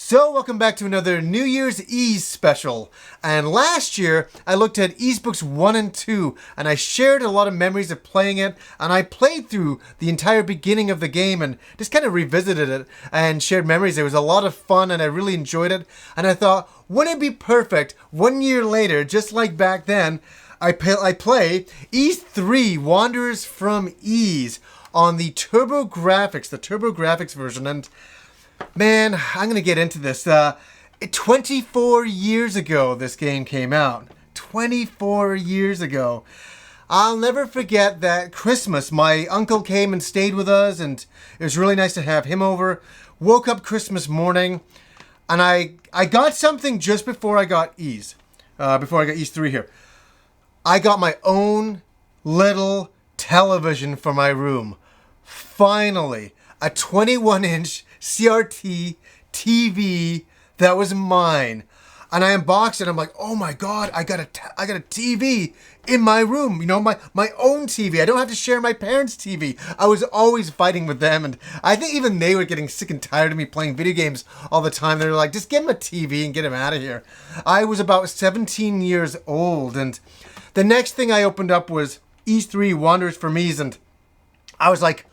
So, welcome back to another New Year's Eve special. And last year, I looked at Ys Books 1 and 2, and I shared a lot of memories of playing it, and I played through the entire beginning of the game and just kind of revisited it and shared memories. It was a lot of fun, and I really enjoyed it. And I thought, wouldn't it be perfect, 1 year later, just like back then, I play Ys 3, Wanderers from Ys, on the TurboGrafx version, and man, I'm going to get into this. 24 years ago, this game came out. 24 years ago. I'll never forget that Christmas. My uncle came and stayed with us, and it was really nice to have him over. Woke up Christmas morning, and I got something just before I got Ys. Before I got Ys 3 here. I got my own little television for my room. Finally, a 21-inch CRT TV that was mine, and I unboxed it. I'm like, oh my god, I got a TV in my room. You know, my own TV. I don't have to share my parents' TV. I was always fighting with them, and I think even they were getting sick and tired of me playing video games all the time. They were like, just get him a TV and get him out of here. I was about 17 years old, and the next thing I opened up was Ys 3 Wanderers from Ys, and I was like,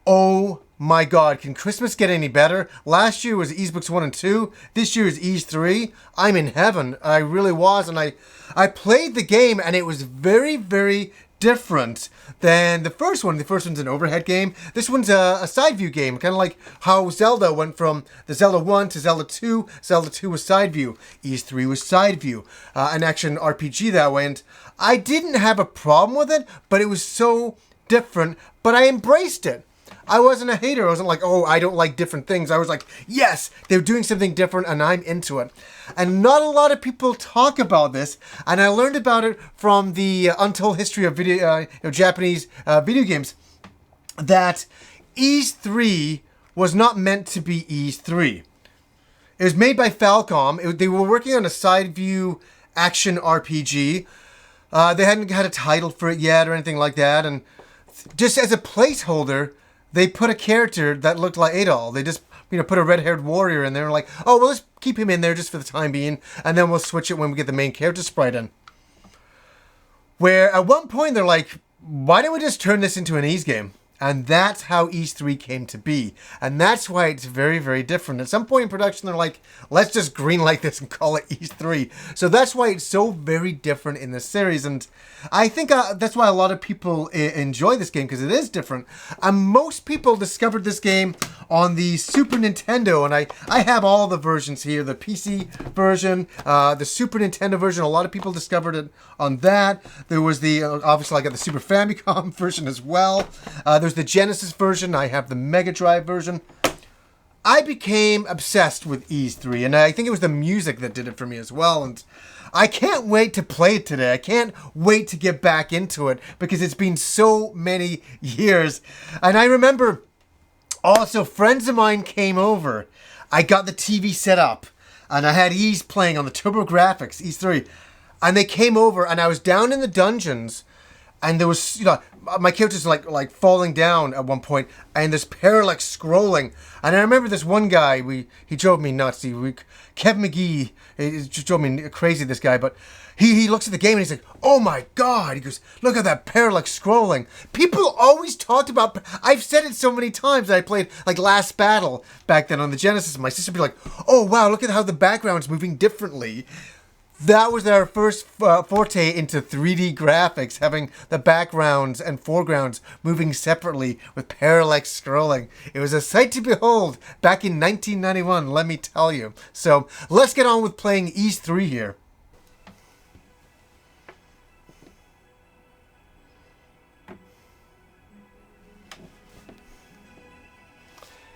oh my god, can Christmas get any better? Last year was Ys Books 1 and 2. This year is Ys 3. I'm in heaven. I really was. And I played the game, and it was very, very different than the first one. The first one's an overhead game. This one's a side view game, kind of like how Zelda went from the Zelda 1 to Zelda 2. Zelda 2 was side view. Ys 3 was side view. An action RPG that way. And I didn't have a problem with it, but it was so different. But I embraced it. I wasn't a hater. I wasn't like, oh, I don't like different things. I was like, yes, they're doing something different, and I'm into it. And not a lot of people talk about this, and I learned about it from the untold history of Japanese video games, that Ys 3 was not meant to be Ys 3. It was made by Falcom. They were working on a side view action RPG. They hadn't had a title for it yet or anything like that, and just as a placeholder, they put a character that looked like Adol. They just, put a red-haired warrior in there and like, oh, well, let's keep him in there just for the time being, and then we'll switch it when we get the main character sprite in. Where at one point they're like, why don't we just turn this into an Ys game? And that's how Ys 3 came to be. And that's why it's very, very different. At some point in production, they're like, let's just greenlight this and call it Ys 3. So that's why it's so very different in this series. And I think that's why a lot of people enjoy this game, because it is different. And most people discovered this game on the Super Nintendo. And I have all the versions here. The PC version, the Super Nintendo version. A lot of people discovered it on that. There was the, obviously I got the Super Famicom version as well. There's the Genesis version. I have the Mega Drive version. I became obsessed with Ys 3, and I think it was the music that did it for me as well. And I can't wait to play it today. I can't wait to get back into it because it's been so many years. And I remember also friends of mine came over. I got the TV set up, and I had Ys playing on the TurboGrafx, Ys 3. And they came over, and I was down in the dungeons, and there was, my character's like falling down at one point, and there's parallax scrolling. And I remember this one guy, he drove me nuts. Kevin McGee, he just drove me crazy, this guy. But he looks at the game and he's like, oh my god. He goes, look at that parallax scrolling. People always talked about, I've said it so many times that I played like Last Battle back then on the Genesis. My sister would be like, oh wow, look at how the background's moving differently. That was our first forte into 3D graphics, having the backgrounds and foregrounds moving separately with parallax scrolling. It was a sight to behold back in 1991, let me tell you. So let's get on with playing Ys 3 here.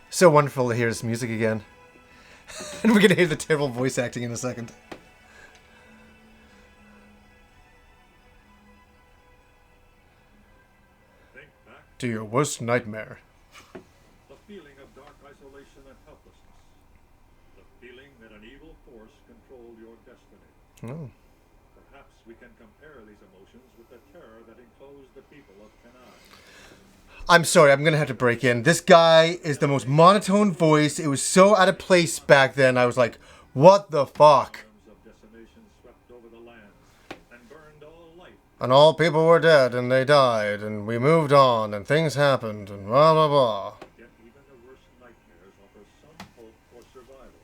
So wonderful to hear this music again. And we're going to hear the terrible voice acting in a second. To your worst nightmare. The feeling of dark isolation and helplessness. The feeling that an evil force controlled your destiny. Oh. Perhaps we can compare these emotions with the terror that enclosed the people of Canaan. I'm sorry, I'm gonna have to break in. This guy is the most monotone voice. It was so out of place back then. I was like, what the fuck? Storms of decimation swept over the lands and burned all life. And all people were dead, and they died, and we moved on, and things happened, and blah blah blah. Yet even the worst nightmares offer some hope for survival.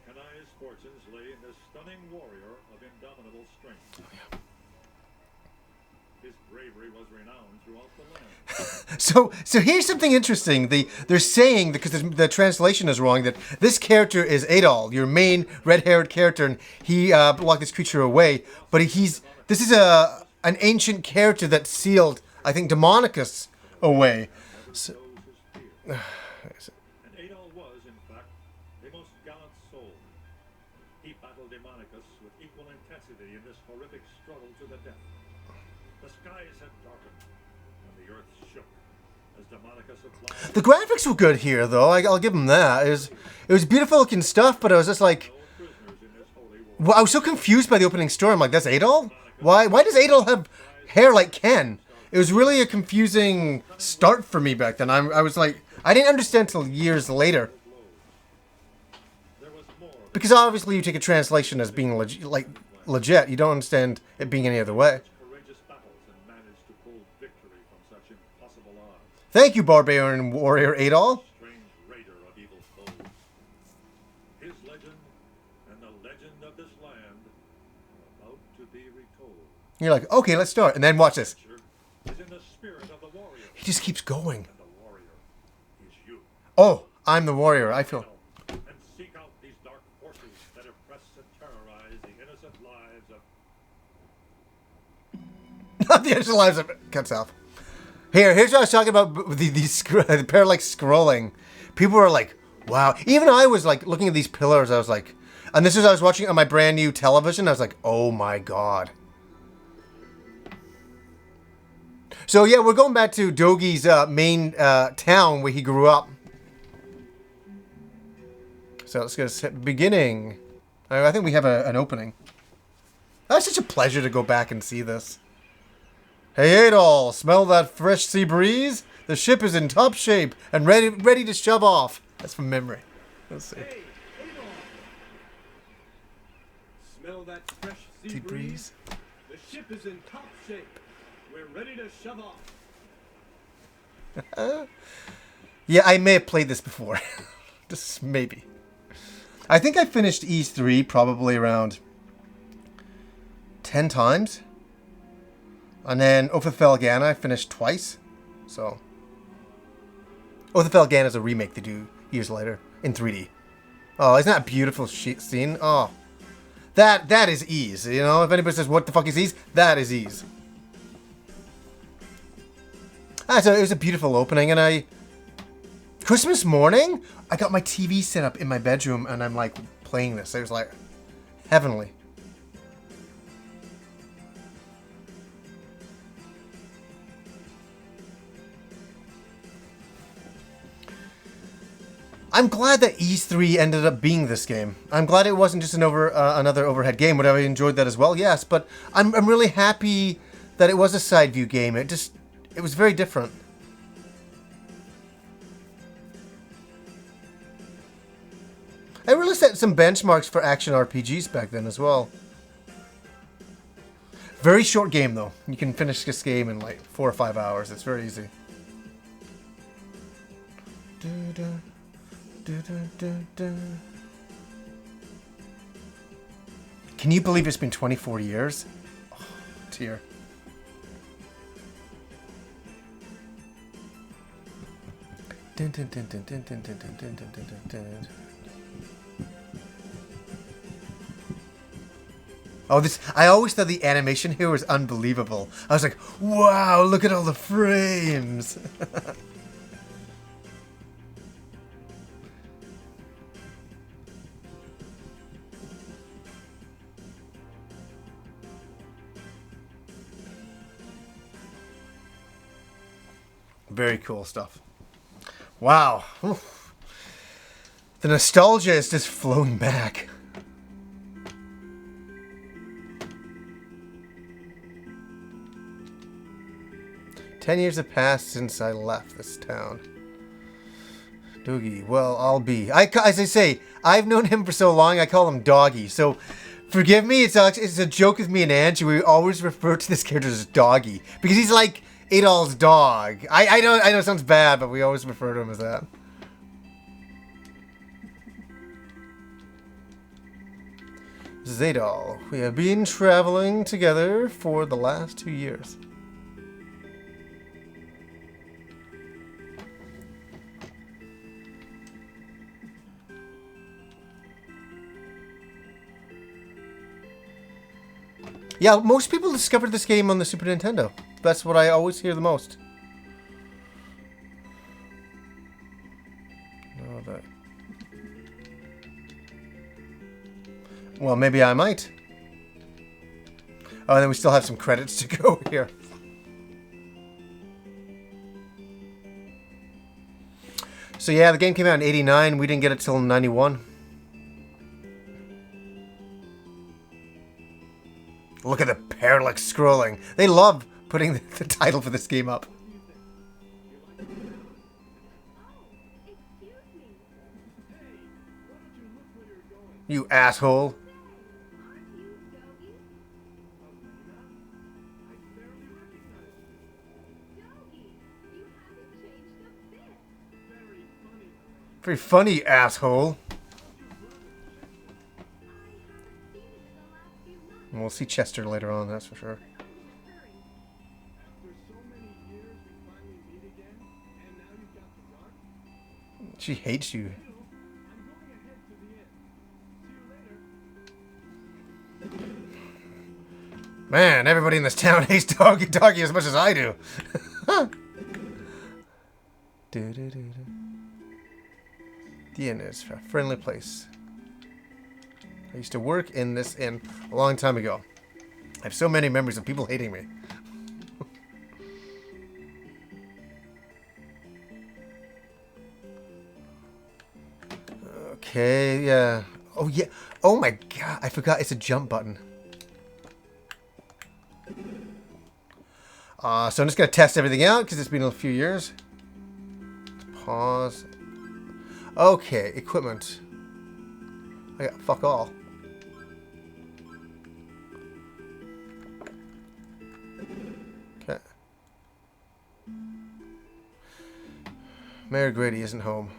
Kanai's fortunes lay in this stunning warrior of indomitable strength. His bravery was renowned throughout the land. So here's something interesting. They're saying, because the translation is wrong, that this character is Adol, your main red-haired character, and he locked this creature away. But this is an ancient character that sealed, I think, Demonicus away. So, And Adol was, in fact, a most gallant soul. He battled Demonicus with equal intensity in this horrific struggle to the death. The skies had darkened, and the earth shook as Demonicus applied the graphics were good here, though. I'll give them that. It was beautiful looking stuff, but I was just like, no prisoners in this holy war. well, I was so confused by the opening story. I'm like, that's Adol? Why does Adol have hair like Ken? It was really a confusing start for me back then. I was like, I didn't understand till years later. There was more than Because obviously you take a translation as being legit. You don't understand it being any other way. courageous battles and managed to pull victory from such impossible odds. Thank you, Barbarian Warrior Adol. Strange raider of evil foes. His legend and the legend of this land are about to be retold. You're like, okay, let's start. And then watch this. Future is in the spirit of the warrior, He just keeps going. and the warrior is you. Oh, I'm the warrior. I feel... And seek out these dark forces that oppress and terrorize the innocent lives of... The innocent lives of... Cuts off. Here's what I was talking about. The parallax scrolling. People were like, wow. Even I was like, looking at these pillars, I was like... And this is, I was watching it on my brand new television. I was like, oh my god. So yeah, we're going back to Dogi's main town where he grew up. So let's go to beginning. I think we have an opening. That's such a pleasure to go back and see this. Hey Adol, smell that fresh sea breeze? The ship is in top shape and ready to shove off. That's from memory. Let's see. Hey, Adol! Smell that fresh sea Sea breeze? breeze. The ship is in top shape. We're ready to shove off. Yeah, I may have played this before. Just maybe. I think I finished Ys 3 probably around 10 times. And then Oath of Felgana I finished twice. So Oath of Felgana is a remake they do years later in 3D. Oh, isn't that a beautiful scene? Oh. That is Ys. You know, if anybody says what the fuck is Ys, that is Ys. So it was a beautiful opening, and Christmas morning, I got my TV set up in my bedroom, and I'm like playing this. It was like heavenly. I'm glad that Ys 3 ended up being this game. I'm glad it wasn't just another overhead game. Would I have enjoyed that as well? Yes, but I'm really happy that it was a side view game. It was very different. I really set some benchmarks for action RPGs back then as well. Very short game though. You can finish this game in like 4 or 5 hours. It's very easy. Can you believe it's been 24 years? Oh, tear. Oh, this... I always thought the animation here was unbelievable. I was like, wow, look at all the frames. Very cool stuff. Wow. Oof. The nostalgia is just flowing back. 10 years have passed since I left this town. Doogie, well, I'll be. As I say, I've known him for so long, I call him Doggy. So, forgive me, it's a joke with me and Angie. We always refer to this character as Doggy. Because he's like Adol's dog. I know it sounds bad, but we always refer to him as that. This is Adol. We have been traveling together for the last 2 years. Yeah, most people discovered this game on the Super Nintendo. That's what I always hear the most. No, that. Well, maybe I might. Oh, and then we still have some credits to go here. So yeah, the game came out in '89. We didn't get it till '91. Look at the parallax scrolling. They love putting the title for this game up. You asshole. Very funny, asshole. And we'll see Chester later on, that's for sure. She hates you. Man, everybody in this town hates Doggy as much as I do. The inn is a friendly place. I used to work in this inn a long time ago. I have so many memories of people hating me. Okay, yeah. Oh, yeah. Oh my god, I forgot it's a jump button. So I'm just going to test everything out because it's been a few years. Pause. Okay, equipment. I got fuck all. Okay. Mayor Grady isn't home.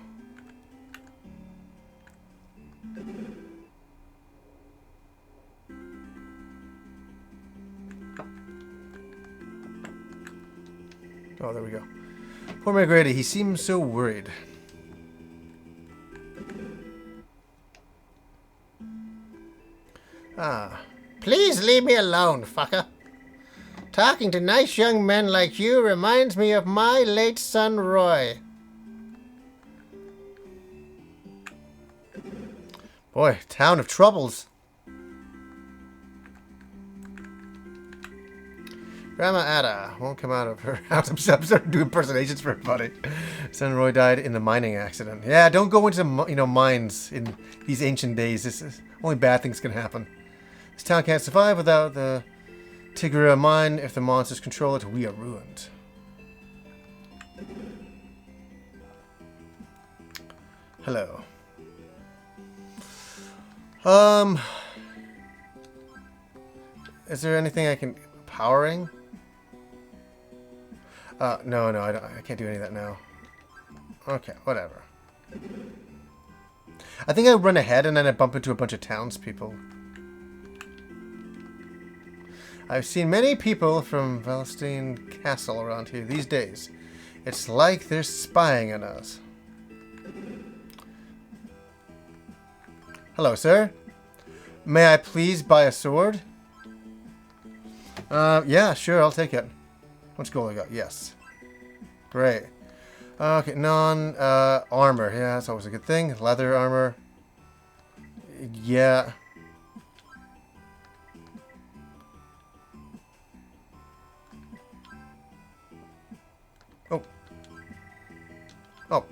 Oh, there we go. Poor Mayor Grady, he seems so worried. Ah. Please leave me alone, fucker. Talking to nice young men like you reminds me of my late son, Roy. Boy, town of troubles. Grandma Ada won't come out of her house. I'm starting to do impersonations for everybody. Son Roy died in the mining accident. Yeah, don't go into mines in these ancient days. Only bad things can happen. This town can't survive without the Tigra mine. If the monsters control it, we are ruined. Hello. Is there anything I can... Powering? No, I can't do any of that now. Okay, whatever. I think I run ahead and then I bump into a bunch of townspeople. I've seen many people from Valstein Castle around here these days. It's like they're spying on us. Hello, sir. May I please buy a sword? Yeah, sure, I'll take it. How much gold I got? Yes. Great. Okay, armor. Yeah, that's always a good thing. Leather armor. Yeah. Oh. Oh.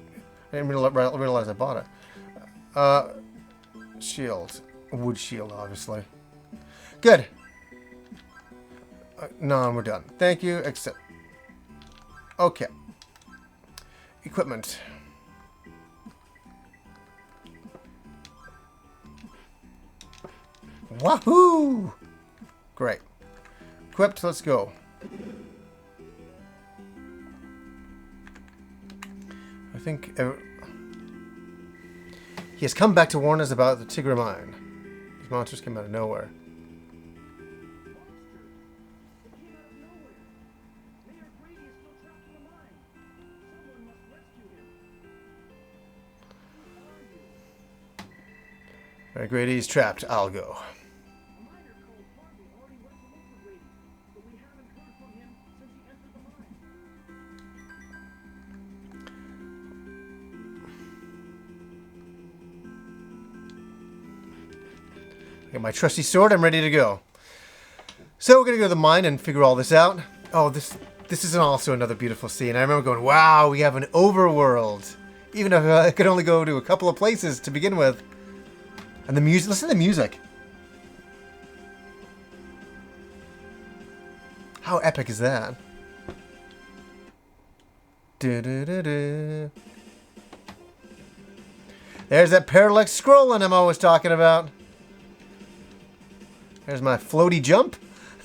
I didn't realize I bought it. Shield. Wood shield, obviously. Good. No, we're done. Thank you, except... Okay. Equipment. Wahoo! Great. Equipped, let's go. I think he has come back to warn us about the Tigra mine. These monsters came out of nowhere. Alright, Grady's trapped. I'll go. I got my trusty sword. I'm ready to go. So we're gonna go to the mine and figure all this out. Oh, this is also another beautiful scene. I remember going, "Wow, we have an overworld." Even if I could only go to a couple of places to begin with. And the music. Listen to the music. How epic is that? There's that parallax scrolling I'm always talking about. There's my floaty jump.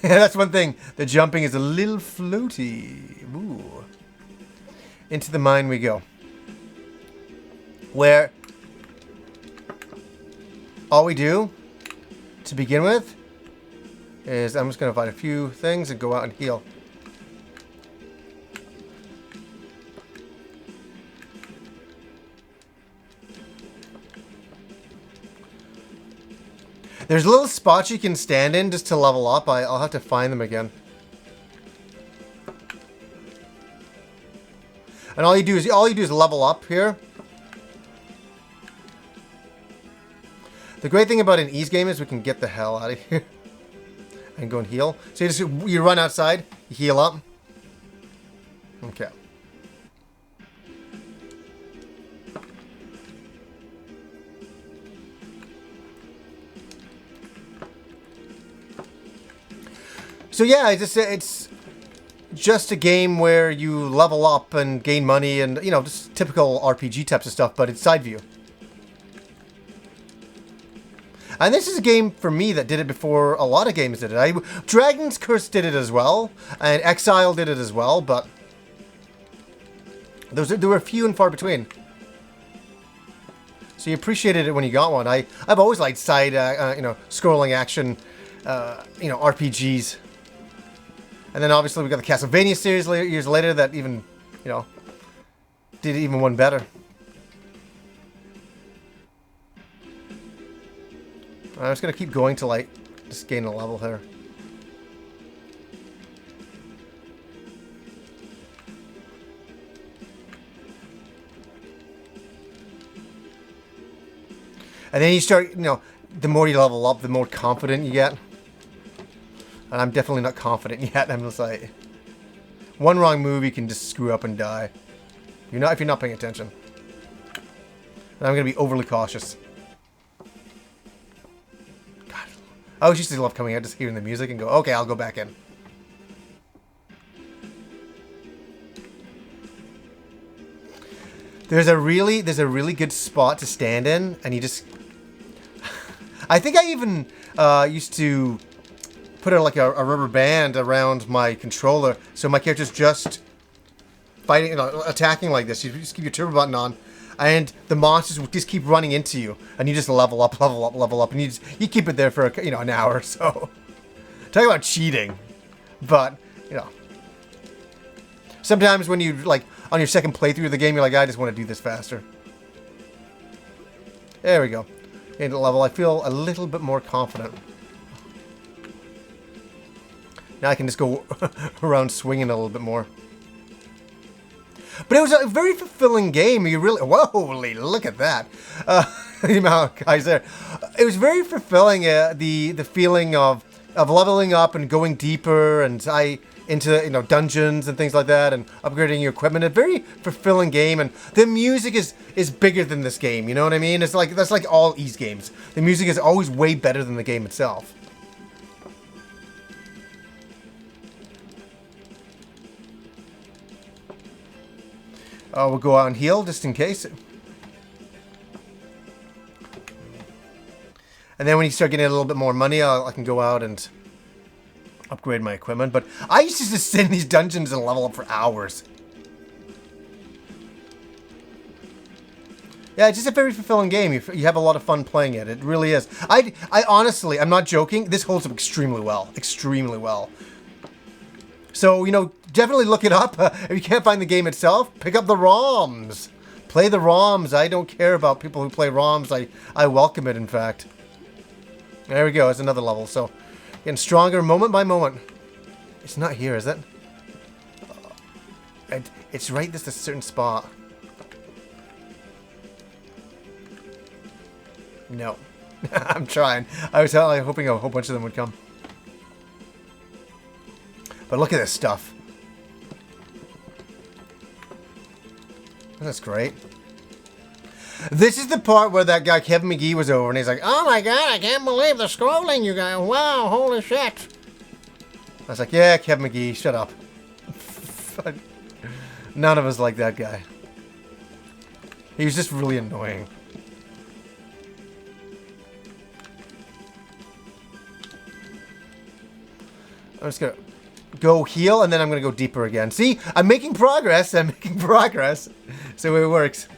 That's one thing. The jumping is a little floaty. Ooh. Into the mine we go. Where all we do to begin with is I'm just going to find a few things and go out and heal. There's little spots you can stand in just to level up. I'll have to find them again. And all you do is level up here. The great thing about an ease game is we can get the hell out of here and go and heal. So you run outside, you heal up. Okay. So yeah, it's just a game where you level up and gain money and, you know, just typical RPG types of stuff, but it's side view. And this is a game for me that did it before a lot of games did it. Dragon's Curse did it as well, and Exile did it as well, but there were few and far between. So you appreciated it when you got one. I've always liked side, scrolling action, RPGs. And then obviously we got the Castlevania series years later that even, did even one better. I'm just going to keep going till I just gain a level here. And then you start, the more you level up, the more confident you get. And I'm definitely not confident yet. I'm just like, one wrong move, you can just screw up and die. If you're not paying attention. And I'm going to be overly cautious. God, I always used to love coming out, just hearing the music and go, okay, I'll go back in. There's a really good spot to stand in, and you just... I think I even used to put a rubber band around my controller, so my character's just fighting, attacking like this. You just keep your turbo button on, and the monsters will just keep running into you, and you just level up, and you keep it there for an hour or so. Talk about cheating, but sometimes when you on your second playthrough of the game, you're like, I just want to do this faster. There we go. Gained a level. I feel a little bit more confident. Now I can just go around swinging a little bit more. But it was a very fulfilling game. You really... Whoa, look at that. The amount of guys there. It was very fulfilling, the feeling of leveling up and going deeper and into dungeons and things like that and upgrading your equipment. A very fulfilling game, and the music is bigger than this game, you know what I mean? That's like all Ys games. The music is always way better than the game itself. We'll go out and heal just in case. And then when you start getting a little bit more money, I can go out and upgrade my equipment. But I used to just sit in these dungeons and level up for hours. Yeah, it's just a very fulfilling game. You have a lot of fun playing it. It really is. I honestly, I'm not joking. This holds up extremely well. Extremely well. So, you know, definitely look it up. If you can't find the game itself, pick up the ROMs. Play the ROMs. I don't care about people who play ROMs. I welcome it, in fact. There we go. It's another level. So, getting stronger moment by moment. It's not here, is it? It's right this a certain spot. No. I'm trying. I was hoping a whole bunch of them would come. But look at this stuff. That's great. This is the part where that guy Kevin McGee was over and he's like, "Oh my god, I can't believe the scrolling you guys. Wow, holy shit." I was like, "Yeah, Kevin McGee, shut up." None of us like that guy. He was just really annoying. I'm just gonna go heal, and then I'm gonna go deeper again. See? I'm making progress. I'm making progress. So it works.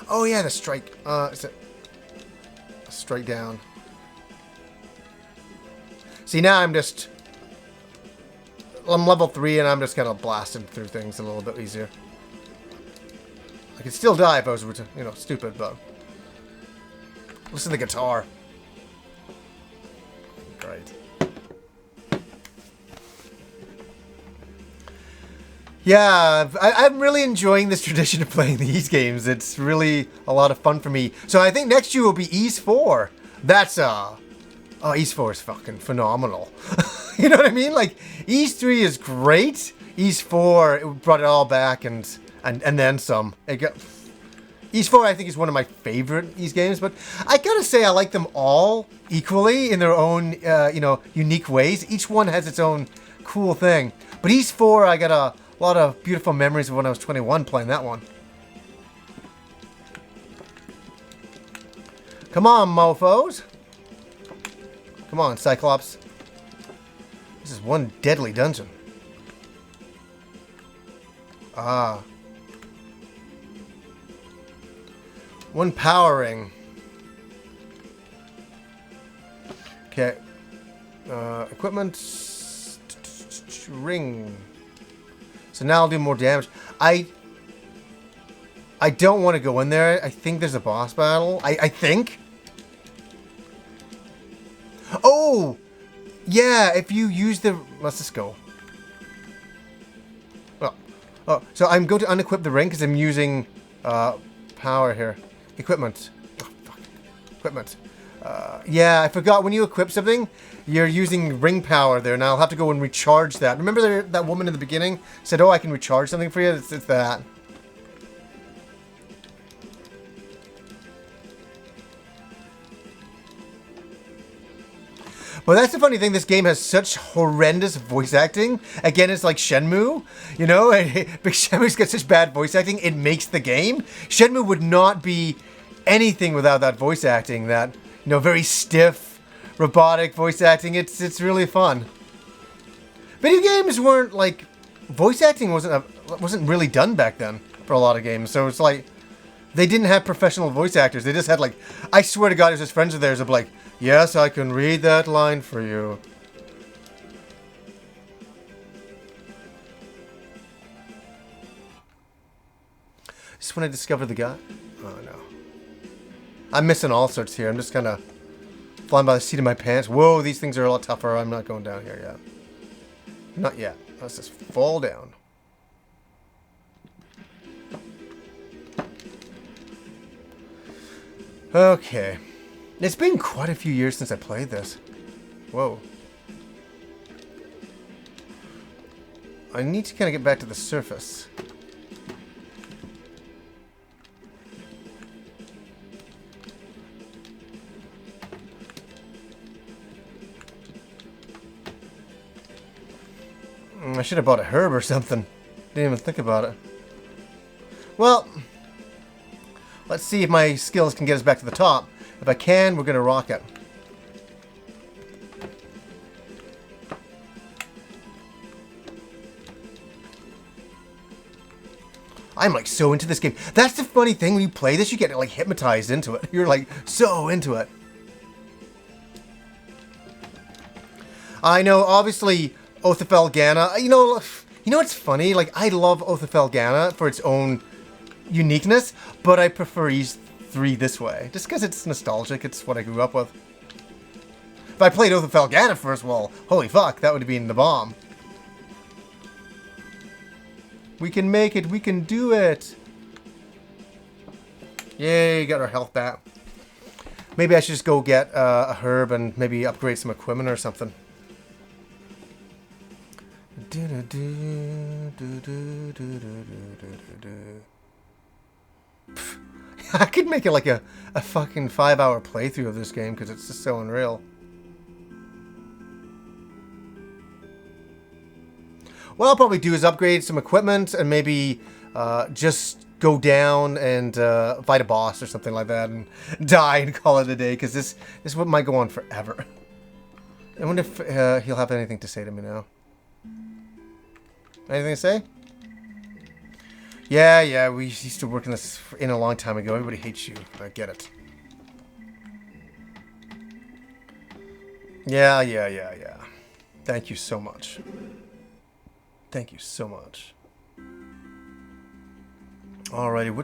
Oh yeah, the strike. Is it strike down? See, now I'm level 3, and I'm just kind of blasting through things a little bit easier. I could still die if I was, you know, stupid, but listen to the guitar. Great. Yeah, I'm really enjoying this tradition of playing these games. It's really a lot of fun for me. So I think next year will be Ys 4. That's oh, Ys 4 is fucking phenomenal. You know what I mean? Like, Ys 3 is great. Ys 4, it brought it all back and then some. Ys 4, I think, is one of my favorite Ys games, but I gotta say I like them all equally in their own, you know, unique ways. Each one has its own cool thing. But Ys 4, I got a lot of beautiful memories of when I was 21 playing that one. Come on, mofos. Come on, Cyclops. This is one deadly dungeon. Ah. One power ring. Okay. Equipment. Ring. So now I'll do more damage. I don't want to go in there. I think there's a boss battle. I think. Oh! Yeah, if you use the... Let's just go. Oh, so I'm going to unequip the ring because I'm using power here. Equipment. Oh, fuck. Equipment. Yeah, I forgot. When you equip something, you're using ring power there. Now I'll have to go and recharge that. Remember that woman in the beginning said, "Oh, I can recharge something for you"? It's that. Well, that's the funny thing. This game has such horrendous voice acting. Again, it's like Shenmue. You know, Big Shenmue's got such bad voice acting, it makes the game. Shenmue would not be anything without that voice acting. That, you know, very stiff, robotic voice acting. It's really fun. Video games weren't like... Voice acting wasn't really done back then for a lot of games. So it's like... They didn't have professional voice actors. They just had like... I swear to God, there's just friends of theirs that be like... Yes, I can read that line for you. Just when I discovered the guy. Oh no. I'm missing all sorts here. I'm just kind of flying by the seat of my pants. Whoa, these things are a lot tougher. I'm not going down here yet. Not yet. Let's just fall down. Okay. It's been quite a few years since I played this. Whoa. I need to kind of get back to the surface. I should have bought a herb or something. Didn't even think about it. Well, let's see if my skills can get us back to the top. If I can, we're going to rock it. I'm like so into this game. That's the funny thing, when you play this, you get like hypnotized into it. You're like so into it. I know, obviously, Oath of Felghana, you know what's funny? Like, I love Oath of Felghana for its own uniqueness, but I prefer Ys 3 this way. Just because it's nostalgic, it's what I grew up with. If I played Oath of Felghana first, well, holy fuck, that would have been the bomb. We can make it, we can do it. Yay, got our health back. Maybe I should just go get a herb and maybe upgrade some equipment or something. I could make it like a fucking 5-hour playthrough of this game because it's just so unreal. What I'll probably do is upgrade some equipment and maybe just go down and fight a boss or something like that and die and call it a day, because this might go on forever. I wonder if he'll have anything to say to me now. Anything to say? Yeah, we used to work in this a long time ago. Everybody hates you. I get it. Yeah. Thank you so much. Thank you so much. Alrighty,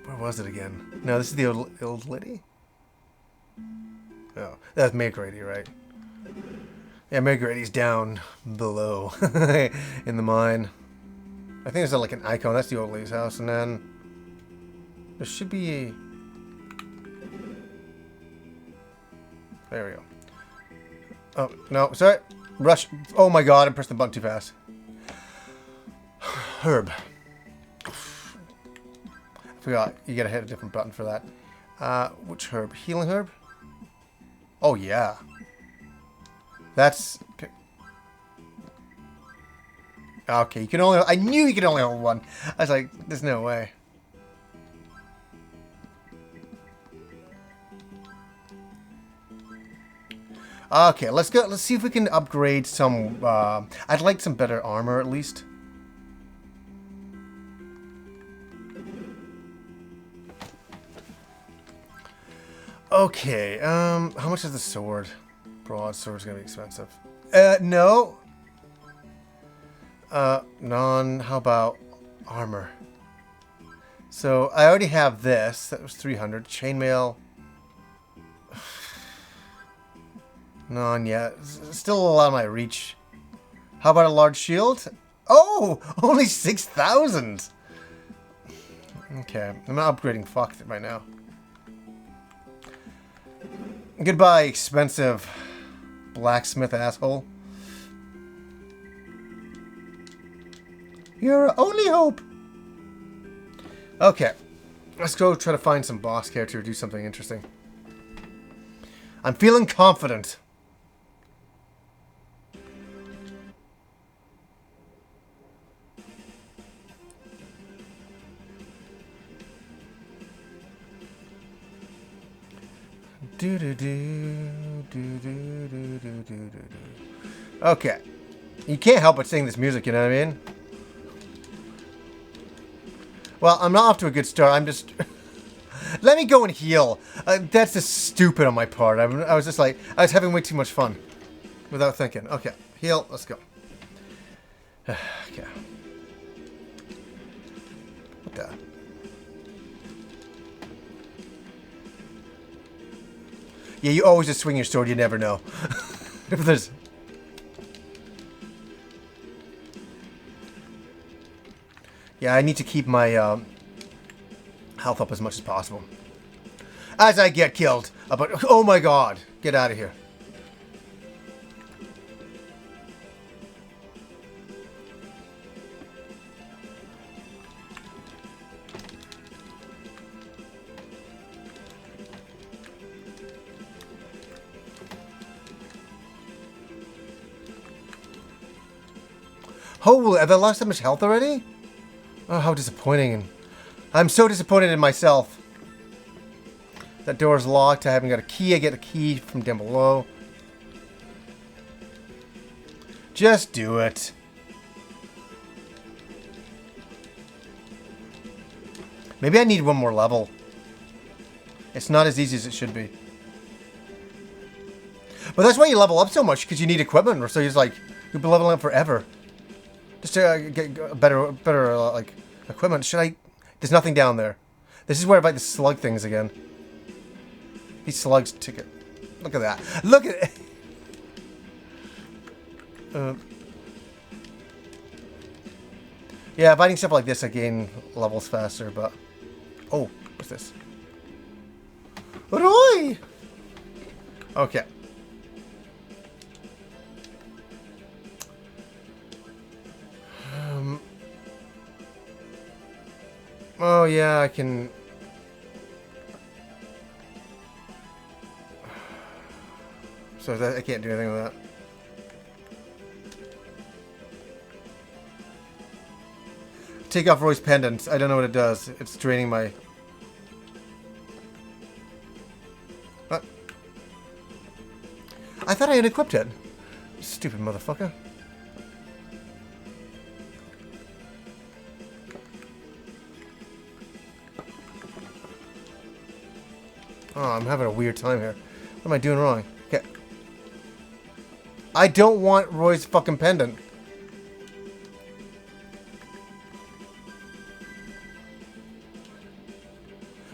where was it again? No, this is the old lady? Oh, that's Magrady, right? Yeah, Magrady's down below in the mine. I think there's like an icon. That's the old lady's house, and then there should be. There we go. Oh no, sorry. Rush. Oh my god, I pressed the button too fast. Herb. I forgot. You gotta hit a different button for that. Which herb? Healing herb? Oh yeah. That's... Okay, you can only... I knew you could only hold one. I was like, there's no way. Okay, let's go. Let's see if we can upgrade some... I'd like some better armor, at least. Okay, how much is the sword? Broadsword's gonna be expensive. No. None. How about armor? So, I already have this. That was 300. Chainmail. None yet. Still a lot of my reach. How about a large shield? Oh! Only 6,000! Okay, I'm not upgrading fuck right now. Goodbye, expensive blacksmith asshole. You're our only hope. Okay, let's go try to find some boss character or do something interesting. I'm feeling confident. Okay. You can't help but sing this music, you know what I mean? Well, I'm not off to a good start. I'm just... Let me go and heal. That's just stupid on my part. I was just like... I was having way too much fun. Without thinking. Okay. Heal. Let's go. Okay. What the... Yeah, you always just swing your sword, you never know. If there's... Yeah, I need to keep my health up as much as possible. As I get killed. But, oh my god. Get out of here. Holy, have I lost that much health already? Oh, how disappointing. I'm so disappointed in myself. That door's locked. I haven't got a key. I get a key from down below. Just do it. Maybe I need one more level. It's not as easy as it should be. But that's why you level up so much, because you need equipment. So you're like, you'll be leveling up forever. Just to get better like, equipment. Should I? There's nothing down there. This is where I fight the slug things again. These slugs ticket. Look at that. Look at it. Yeah, fighting stuff like this, I gain levels faster, but... Oh, what's this? Roy! Okay. Oh, yeah, I can... So that, I can't do anything with that. Take off Roy's pendant. I don't know what it does. It's draining my... What? I thought I had equipped it. Stupid motherfucker. Oh, I'm having a weird time here. What am I doing wrong? Okay. I don't want Roy's fucking pendant.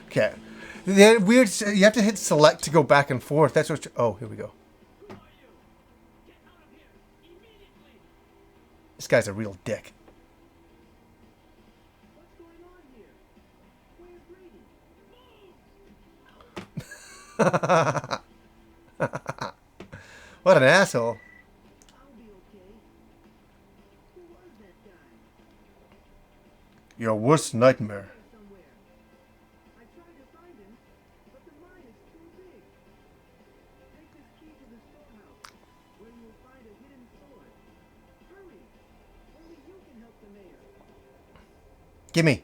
Okay. The weird... You have to hit select to go back and forth. That's what... Oh, here we go. This guy's a real dick. What an asshole. Your worst nightmare. Gimme.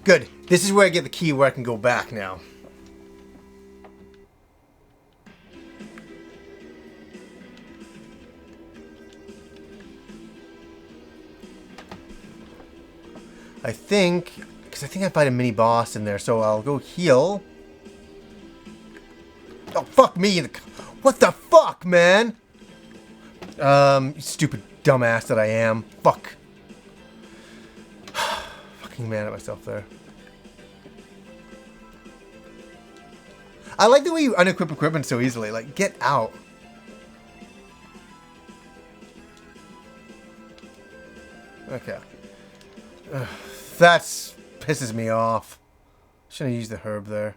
Good. This is where I get the key where I can go back now. I think... Because I think I find a mini boss in there, so I'll go heal. Oh, fuck me. What the fuck, man? You stupid dumbass that I am. Fuck. Fucking mad at myself there. I like the way you unequip equipment so easily. Like, get out. Okay. That pisses me off. Shouldn't have used the herb there.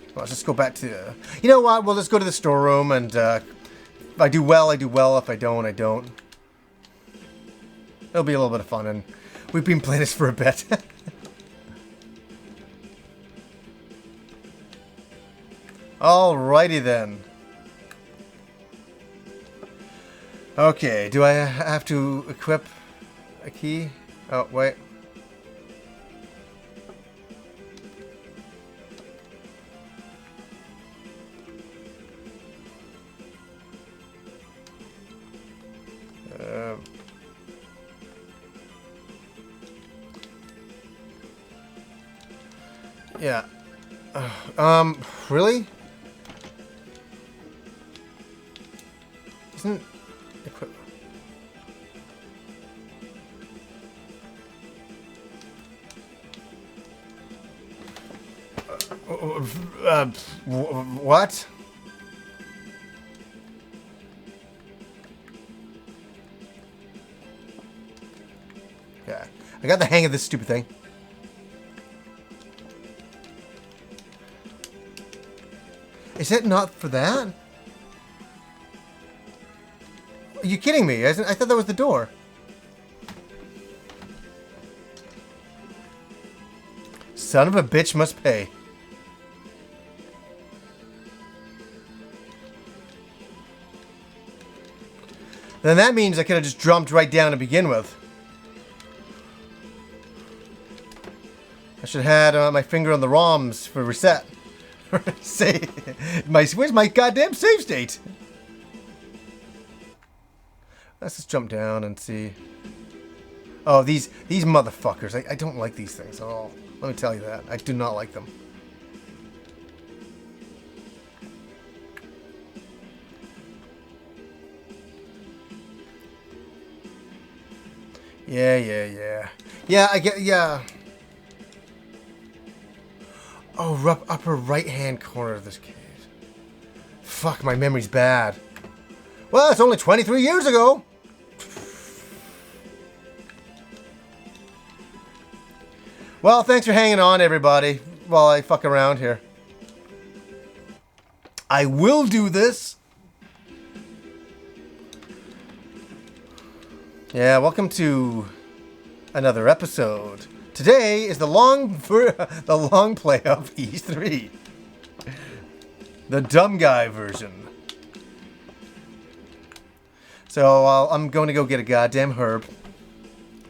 Well, let's just go back to... You know what? We'll just go to the storeroom and... if I do well, I do well. If I don't, I don't. It'll be a little bit of fun, and we've been playing this for a bit. Alrighty then. Okay, do I have to equip a key? Oh, wait. Yeah. Really? Isn't equip... what? Yeah, I got the hang of this stupid thing. Is it not for that? Are you kidding me? I thought that was the door. Son of a bitch must pay. Then that means I could have just jumped right down to begin with. I should have had my finger on the ROMs for reset. Where's my goddamn save state? Let's just jump down and see. Oh, these motherfuckers. I don't like these things at all. Let me tell you that. I do not like them. Yeah. Yeah, I get, yeah. Oh, upper right-hand corner of this cave. Fuck, my memory's bad. Well, it's only 23 years ago. Well, thanks for hanging on, everybody, while I fuck around here. I will do this. Yeah, welcome to another episode. Today is the long play of Ys 3. The dumb guy version. So I'm going to go get a goddamn herb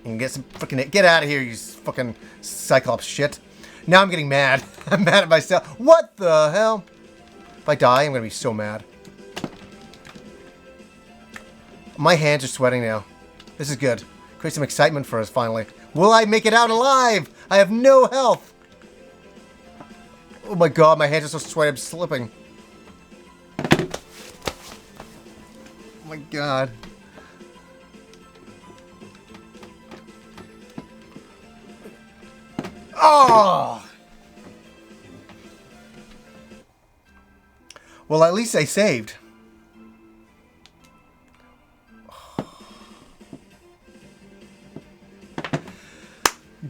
and get some freaking get out of here, you fucking Cyclops shit. Now I'm getting mad. I'm mad at myself. What the hell? If I die, I'm gonna be so mad. My hands are sweating now. This is good. Create some excitement for us finally. Will I make it out alive? I have no health. Oh my god, my hands are so sweaty, I'm slipping. Oh my god. Oh! Well, at least I saved.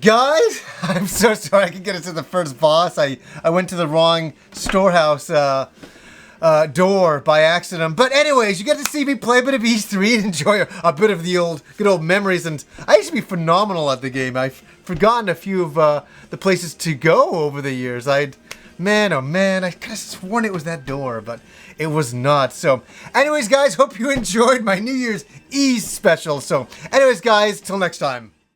Guys, I'm so sorry I can get into the first boss. I went to the wrong storehouse door by accident. But anyways, you get to see me play a bit of Ys 3 and enjoy a bit of the good old memories. And I used to be phenomenal at the game. I've forgotten a few of the places to go over the years. Man, oh man, I could have sworn it was that door, but it was not. So anyways, guys, hope you enjoyed my New Year's Eve special. So anyways, guys, till next time.